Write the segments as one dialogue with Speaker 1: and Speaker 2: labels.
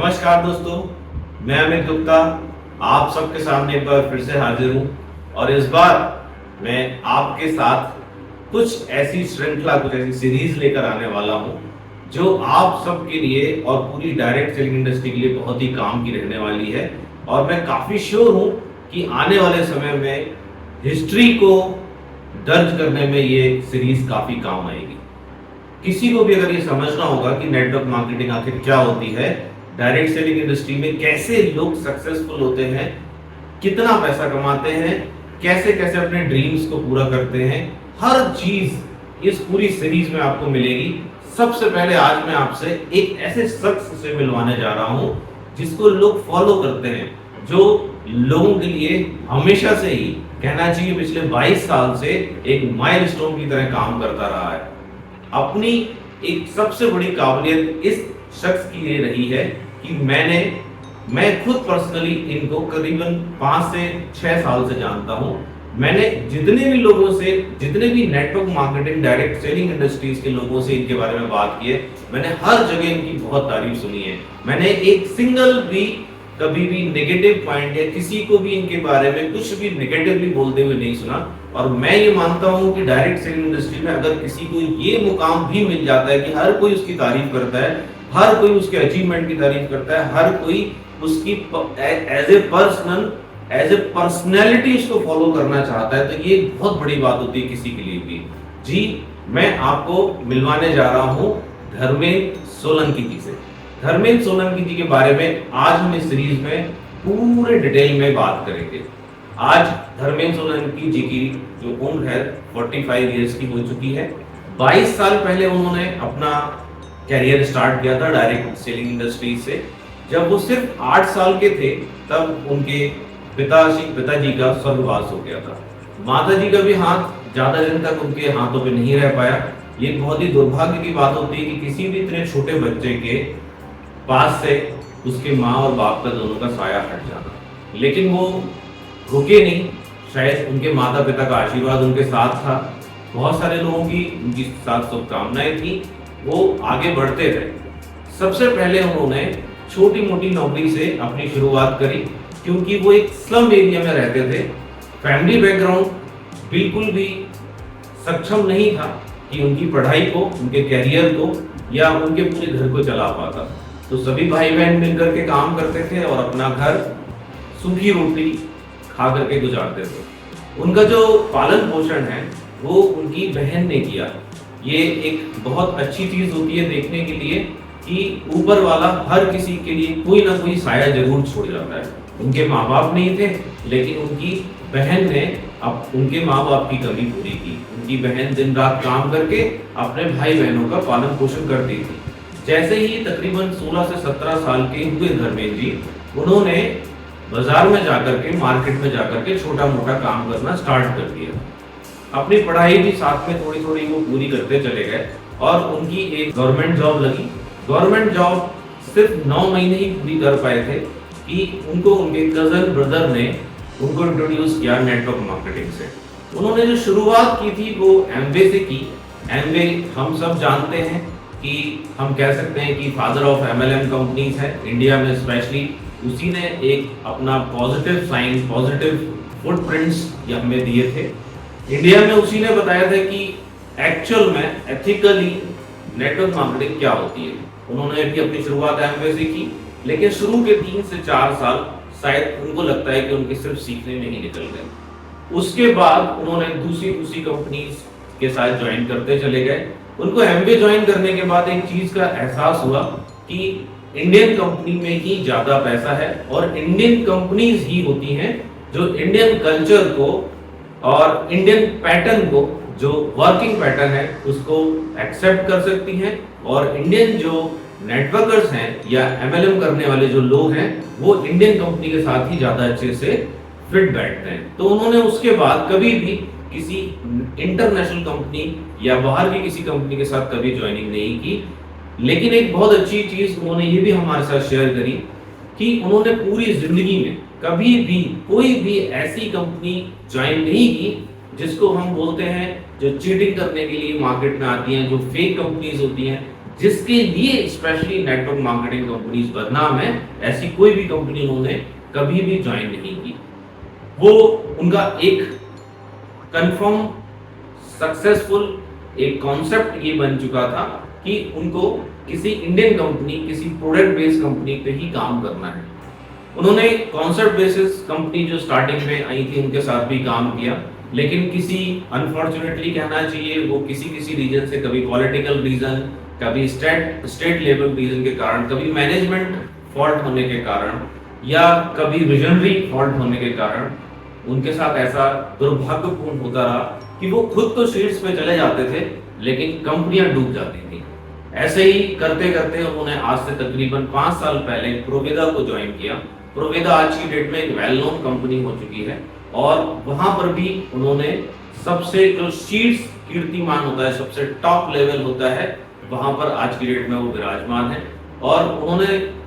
Speaker 1: नमस्कार दोस्तों, मैं अमित गुप्ता आप सबके सामने एक बार फिर से हाजिर हूँ और इस बार मैं आपके साथ कुछ ऐसी श्रृंखला, कुछ ऐसी सीरीज लेकर आने वाला हूँ जो आप सबके लिए और पूरी डायरेक्ट सेलिंग इंडस्ट्री के लिए बहुत ही काम की रहने वाली है। और मैं काफ़ी श्योर हूँ कि आने वाले समय में हिस्ट्री को दर्ज करने में ये सीरीज काफ़ी काम आएगी। किसी को भी अगर ये समझना होगा कि नेटवर्क मार्केटिंग आखिर क्या होती है, डायरेक्ट सेलिंग इंडस्ट्री में कैसे लोग सक्सेसफुल होते हैं, कितना पैसा कमाते हैं, कैसे कैसे अपने ड्रीम्स को पूरा करते हैं, हर चीज इस पूरी सीरीज में आपको मिलेगी। सबसे पहले आज मैं आपसे एक ऐसे शख्स से मिलवाने जा रहा हूं जिसको लोग फॉलो करते हैं, जो लोगों के लिए हमेशा से ही कहना चाहिए पिछले 22 साल से एक माइलस्टोन की तरह काम करता रहा है। अपनी एक सबसे बड़ी काबिलियत इस शख्स की ये रही है कि मैं खुद पर्सनली इनको करीबन 5 से 6 साल से जानता हूं। मैंने जितने भी लोगों से, जितने भी network marketing direct selling industries के लोगों से इनके बारे में बात की है, मैंने हर जगह इनकी बहुत तारीफ सुनी है। मैंने एक सिंगल भी कभी भी नेगेटिव पॉइंट या किसी को भी इनके बारे में कुछ भी नेगेटिवली बोलते हुए नहीं सुना। और मैं ये मानता हूं कि डायरेक्ट सेलिंग इंडस्ट्री में अगर किसी को ये मुकाम भी मिल जाता है कि हर कोई उसकी तारीफ करता है, हर कोई उसके अचीवमेंट की तारीफ करता है, हर कोई उसकी एज ए पर्सनैलिटी उसको फॉलो करना चाहता है, तो ये बहुत बड़ी बात होती है किसी के लिए भी। जी, मैं आपको मिलवाने जा रहा हूं धर्मेंद्र सोलंकी जी से। धर्मेंद्र सोलंकी जी के बारे में आज हम इस सीरीज में पूरे डिटेल में बात करेंगे। आज धर्मेंद्र सोलंकी जी की जो उम्र है 45 इयर्स की हो चुकी है। 22 साल पहले उन्होंने अपना कैरियर स्टार्ट किया था डायरेक्ट सेलिंग इंडस्ट्री से। जब वो सिर्फ 8 साल के थे तब उनके पिताजी का स्वर्गवास हो गया था। माता जी का भी हाथ ज्यादा दिन तक उनके हाथों पे नहीं रह पाया। ये बहुत ही दुर्भाग्य की बात होती है कि किसी भी इतने छोटे बच्चे के पास से उसके माँ और बाप का दोनों का साया हट जाना। लेकिन वो रुके नहीं, शायद उनके माता पिता का आशीर्वाद उनके साथ था, बहुत सारे लोगों की उनके साथ शुभकामनाएं थी, वो आगे बढ़ते रहे। सबसे पहले उन्होंने छोटी मोटी नौकरी से अपनी शुरुआत करी, क्योंकि वो एक स्लम एरिया में रहते थे। फैमिली बैकग्राउंड बिल्कुल भी सक्षम नहीं था कि उनकी पढ़ाई को, उनके कैरियर को या उनके पूरे घर को चला पाता। तो सभी भाई बहन मिलकर के काम करते थे और अपना घर सूखी रोटी खा करके गुजारते थे। उनका जो पालन पोषण है वो उनकी बहन ने किया। ये एक बहुत अच्छी चीज होती है देखने के लिए कि ऊपर वाला हर किसी के लिए कोई ना कोई साया जरूर छोड़ जाता है। उनके माँ बाप नहीं थे, लेकिन उनकी बहन ने अब उनके माँ बाप की कमी पूरी की। उनकी बहन दिन रात काम करके अपने भाई बहनों का पालन पोषण करती थी। जैसे ही तकरीबन 16 से 17 साल के हुए धर्मेंद्र जी, उन्होंने बाजार में जाकर के, मार्केट में जाकर के छोटा मोटा काम करना स्टार्ट कर दिया। अपनी पढ़ाई भी साथ में थोड़ी थोड़ी वो पूरी करते चले गए और उनकी एक गवर्नमेंट जॉब लगी। गवर्नमेंट जॉब सिर्फ 9 महीने ही पूरी कर पाए थे कि उनको उनके कजन ब्रदर ने उनको इंट्रोड्यूस किया नेटवर्क मार्केटिंग से। उन्होंने जो शुरुआत की थी वो एमवे से की। एमवे हम सब जानते हैं कि हम कह सकते हैं कि फादर ऑफ एमएलएम कंपनीज है इंडिया में। स्पेशली उसी ने एक अपना पॉजिटिव साइन, पॉजिटिव फुटप्रिंट्स हमें दिए थे इंडिया में। उसी ने बताया था कि एक्चुअल में एथिकली नेटवर्क मार्केटिंग क्या होती है। उन्होंने भी अपनी शुरुआत एमवे से की, लेकिन शुरू के 3 से 4 साल शायद उनको लगता है कि उनके सिर्फ सीखने में ही निकल गए। उसके बाद उन्होंने दूसरी कंपनीज के साथ ज्वाइन करते चले गए। उनको एमवे ज्वाइन करने के बाद एक चीज का एहसास हुआ कि इंडियन कंपनी में ही ज्यादा पैसा है और इंडियन कंपनीज ही होती हैं जो इंडियन कल्चर को और इंडियन पैटर्न को, जो वर्किंग पैटर्न है, उसको एक्सेप्ट कर सकती हैं। और इंडियन जो नेटवर्कर्स हैं या एमएलएम करने वाले जो लोग हैं वो इंडियन कंपनी के साथ ही ज्यादा अच्छे से फिट बैठते हैं। तो उन्होंने उसके बाद कभी भी किसी इंटरनेशनल कंपनी या बाहर की किसी कंपनी के साथ कभी ज्वाइनिंग नहीं की। लेकिन एक बहुत अच्छी चीज उन्होंने ये भी हमारे साथ शेयर करी कि उन्होंने पूरी जिंदगी में कभी भी कोई भी ऐसी कंपनी ज्वाइन नहीं की जिसको हम बोलते हैं जो चीटिंग करने के लिए मार्केट में आती हैं, जो फेक कंपनीज होती हैं, जिसके लिए स्पेशली नेटवर्क मार्केटिंग कंपनीज बदनाम है, ऐसी कोई भी कंपनी उन्होंने कभी भी ज्वाइन नहीं की। वो उनका एक कंफर्म सक्सेसफुल एक कॉन्सेप्ट ये बन चुका था कि उनको किसी इंडियन कंपनी, किसी प्रोडक्ट बेस्ड कंपनी पे ही काम करना है। उन्होंने कॉन्सेप्ट बेसिस कंपनी जो स्टार्टिंग में आई थी उनके साथ भी काम किया, लेकिन किसी अनफॉर्चुनेटली कहना चाहिए वो किसी रीजन से, कभी पॉलिटिकल रीजन, कभी स्टेट लेवल रीजन के कारण, कभी मैनेजमेंट फॉल्ट होने के कारण, या कभी विजनरी फॉल्ट होने के कारण उनके साथ ऐसा दुर्भाग्यपूर्ण होता रहा कि वो खुद तो शीट्स पे चले जाते थे लेकिन कंपनियां डूब जाती थी। ऐसे ही करते करते उन्होंने आज से तकरीबन 5 साल पहले प्रोवेदा को ज्वाइन किया। प्रोवेदा आज की डेट में एक वेल नोन कंपनी हो चुकी है और वहां पर भी उन्होंने सबसे जो शीर्ष कीर्तिमान होता है, सबसे टॉप लेवल होता है, वहां पर आज की डेट में वो विराजमान है। और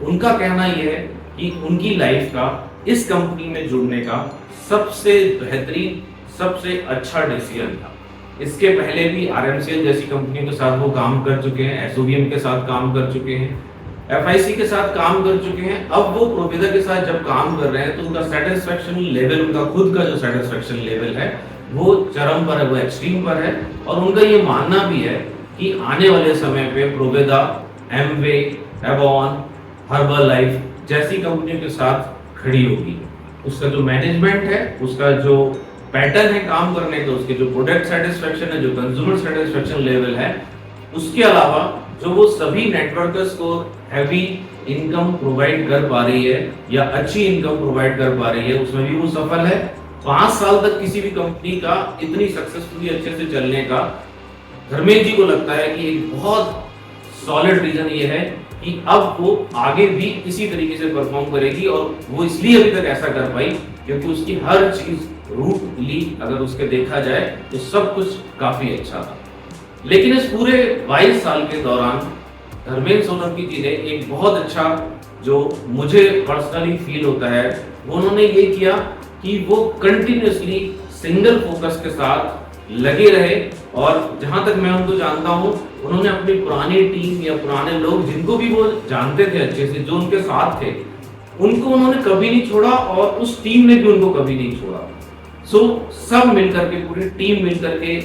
Speaker 1: उनका कहना यह है कि उनकी लाइफ का इस कंपनी में जुड़ने का सबसे बेहतरीन, सबसे अच्छा डिसीजन था। इसके पहले भी आरएमसीएल जैसी कंपनियों के साथ वो काम कर चुके हैं, एसओवीएम के साथ काम कर चुके हैं, एफआईसी के साथ काम कर चुके हैं। अब वो प्रोवेदा के साथ जब काम कर रहे हैं तो उनका सेटिस्फेक्शन लेवल, उनका खुद का जो सेटिस्फेक्शन लेवल है वो चरम पर है, वो एक्सट्रीम पर है। और उनका ये मानना भी है कि आने वाले समय पे प्रोवेदा, एमवे, एवॉन, हर्बल लाइफ जैसी कंपनियों के साथ खड़ी होगी। उसका जो मैनेजमेंट है, उसका जो पैटर्न है काम करने का, उसके जो प्रोडक्ट सेटिस्फेक्शन है, जो कंज्यूमर सेटिस्फेक्शन लेवल है, उसके अलावा जो वो सभी नेटवर्कर्स को हैवी इनकम प्रोवाइड कर पा रही है या अच्छी इनकम प्रोवाइड कर पा रही है, उसमें भी वो सफल है। 5 साल तक किसी भी कंपनी का इतनी सक्सेसफुली अच्छे से चलने का धर्मेंद्र जी को लगता है कि एक बहुत सॉलिड रीजन ये है कि अब वो आगे भी इसी तरीके से परफॉर्म करेगी। और वो इसलिए अभी तक ऐसा कर पाई क्योंकि उसकी हर चीज रूट ली अगर उसके देखा जाए तो सब कुछ काफी अच्छा था। लेकिन इस पूरे 22 साल के दौरान धर्मेंद्र सोलंकी जी ने एक बहुत अच्छा, जो मुझे पर्सनली फील होता है, वो उन्होंने ये किया कि वो कंटिन्यूअसली सिंगल फोकस के साथ लगे रहे। और जहां तक मैं उनको जानता हूं, उन्होंने अपनी पुरानी टीम या पुराने लोग जिनको भी वो जानते थे अच्छे से, जो उनके साथ थे, उनको उन्होंने कभी नहीं छोड़ा और उस टीम ने भी उनको कभी नहीं छोड़ा। सब मिलकर के, पूरी टीम मिलकर के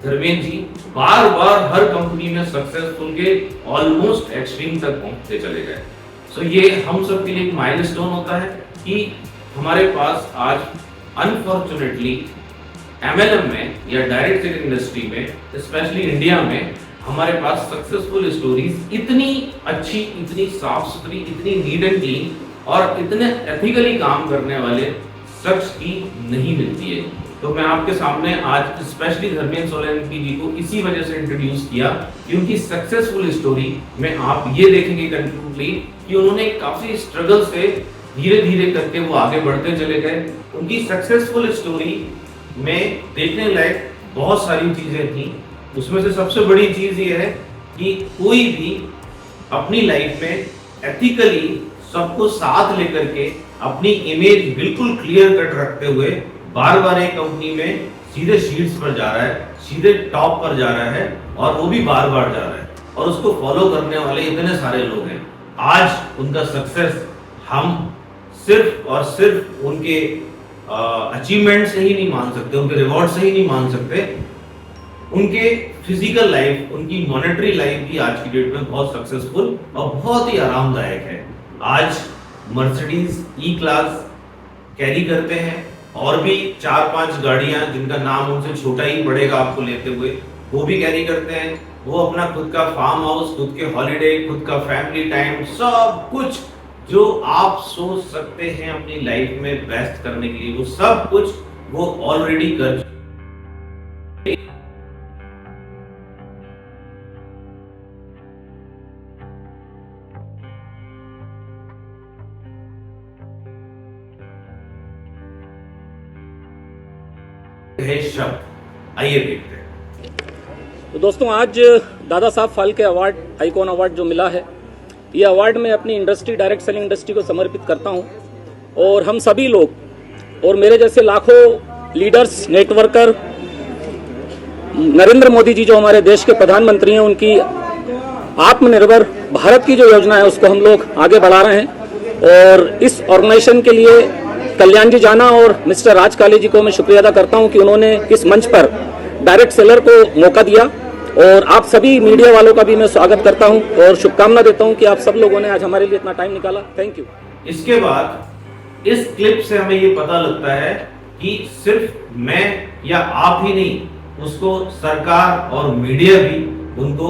Speaker 1: धर्मेंद्र जी बार बार हर कंपनी में सक्सेसफुल के ऑलमोस्ट एक्सट्रीम तक पहुंचते चले गए। ये हम सब के लिए एक माइलस्टोन होता है कि हमारे पास आज अनफॉर्चुनेटली एमएलएम में या डायरेक्ट सेलिंग इंडस्ट्री में, स्पेशली इंडिया में, हमारे पास सक्सेसफुल स्टोरीज इतनी अच्छी, इतनी साफ सुथरी, इतनी नीट एंड क्लीन और इतने एथिकली काम करने वाले शख्स की नहीं मिलती है। तो मैं आपके सामने आज स्पेशली धर्मेंद्र सोलंकी जी को इसी वजह से इंट्रोड्यूस किया क्योंकि सक्सेसफुल स्टोरी में आप ये देखेंगे कंक्लूडली कि उन्होंने काफी स्ट्रगल से धीरे धीरे करके वो आगे बढ़ते चले गए। उनकी सक्सेसफुल स्टोरी में देखने लायक बहुत सारी चीजें थी। उसमें से सबसे बड़ी चीज ये है कि कोई भी अपनी लाइफ में एथिकली सबको साथ लेकर के अपनी इमेज बिल्कुल क्लियर कट रखते हुए बार बार एक कंपनी में सीधे शीट्स पर जा रहा है, सीधे टॉप पर जा रहा है और वो भी बार बार जा रहा है और उसको फॉलो करने वाले इतने सारे लोग हैं। आज उनका सक्सेस हम सिर्फ और सिर्फ उनके अचीवमेंट से ही नहीं मान सकते, उनके रिवॉर्ड से ही नहीं मान सकते। उनके फिजिकल लाइफ, उनकी मॉनेटरी लाइफ भी आज की डेट में बहुत सक्सेसफुल और बहुत ही आरामदायक है। आज मर्सिडीज ई क्लास कैरी करते हैं और भी 4-5 गाड़ियां जिनका नाम उनसे छोटा ही पड़ेगा आपको लेते हुए, वो भी कैरी करते हैं। वो अपना खुद का फार्म हाउस, खुद के हॉलिडे, खुद का फैमिली टाइम, सब कुछ जो आप सोच सकते हैं अपनी लाइफ में बेस्ट करने के लिए, वो सब कुछ वो ऑलरेडी कर है शब्द। आइए देखते हैं।
Speaker 2: तो दोस्तों, आज Dada Saheb Phalke award, icon award जो मिला है, ये अवार्ड मैं अपनी इंडस्ट्री, डायरेक्ट सेलिंग इंडस्ट्री को समर्पित करता हूं। और हम सभी लोग और मेरे जैसे लाखों लीडर्स, नेटवर्कर, नरेंद्र मोदी जी जो हमारे देश के प्रधानमंत्री हैं, उनकी आत्मनिर्भर भारत की जो योजना है उसको हम लोग आगे बढ़ा रहे हैं। और इस ऑर्गेनाइजेशन के लिए कल्याण जी जाना और मिस्टर राज काले जी को मैं शुक्रिया अदा करता हूं कि उन्होंने इस मंच पर डायरेक्ट सेलर को मौका दिया। और आप सभी मीडिया वालों का भी मैं स्वागत करता हूं और शुभकामना देता हूं कि आप सब लोगों ने आज हमारे लिए इतना टाइम निकाला। Thank you.
Speaker 1: इसके बाद इस क्लिप से हमें ये पता लगता है कि सिर्फ मैं या आप ही नहीं, उसको सरकार और मीडिया भी उनको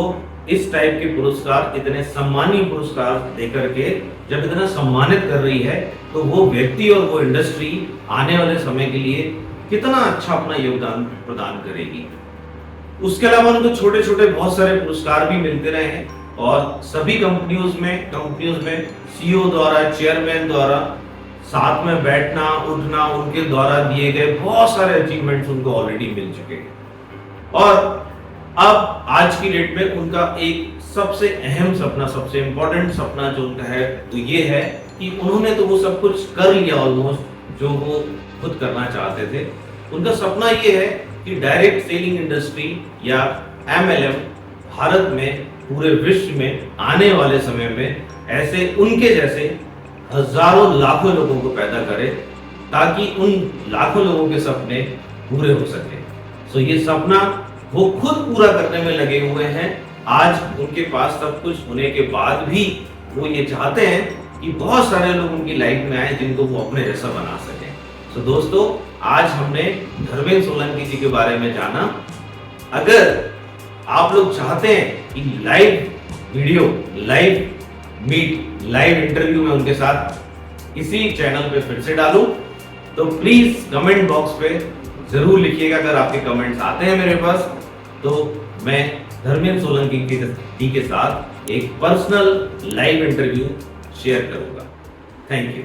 Speaker 1: इस टाइप के पुरस्कार, इतने सम्मानीय पुरस्कार देकर के जब इतना सम्मानित कर रही है, तो वो व्यक्ति और वो इंडस्ट्री आने वाले समय के लिए कितना अच्छा अपना योगदान प्रदान करेगी। उसके अलावा उनको छोटे छोटे बहुत सारे पुरस्कार भी मिलते रहे हैं और सभी कंपनियों में सीईओ द्वारा, चेयरमैन द्वारा साथ में बैठना उठना, उनके द्वारा दिए गए बहुत सारे अचीवमेंट्स उनको ऑलरेडी मिल चुके हैं। और अब आज की डेट में उनका एक सबसे अहम सपना, सबसे इंपॉर्टेंट सपना जो उनका है, तो ये है कि उन्होंने तो वो सब कुछ कर लिया ऑलमोस्ट जो वो खुद करना चाहते थे। उनका सपना ये है कि डायरेक्ट सेलिंग इंडस्ट्री या MLM भारत में, पूरे विश्व में आने वाले समय में ऐसे उनके जैसे हजारों लाखों लोगों को पैदा करे, ताकि उन लाखों लोगों के सपने पूरे हो सके। सो ये सपना वो खुद पूरा करने में लगे हुए हैं। आज उनके पास सब कुछ होने के बाद भी वो ये चाहते हैं कि बहुत सारे लोग उनकी लाइफ में आए जिनको वो अपने जैसा बना सकें। तो दोस्तों, आज हमने धर्मेंद्र सोलंकी जी के बारे में जाना। अगर आप लोग चाहते हैं कि लाइव वीडियो, लाइव इंटरव्यू में उनके साथ इसी चैनल पे फिर से डालूं, तो प्लीज कमेंट बॉक्स पे जरूर लिखिएगा। अगर आपके कमेंट्स आते हैं मेरे पास, तो मैं धर्मेंद्र सोलंकी जी के साथ एक पर्सनल लाइव इंटरव्यू शेयर करूंगा। Thank you.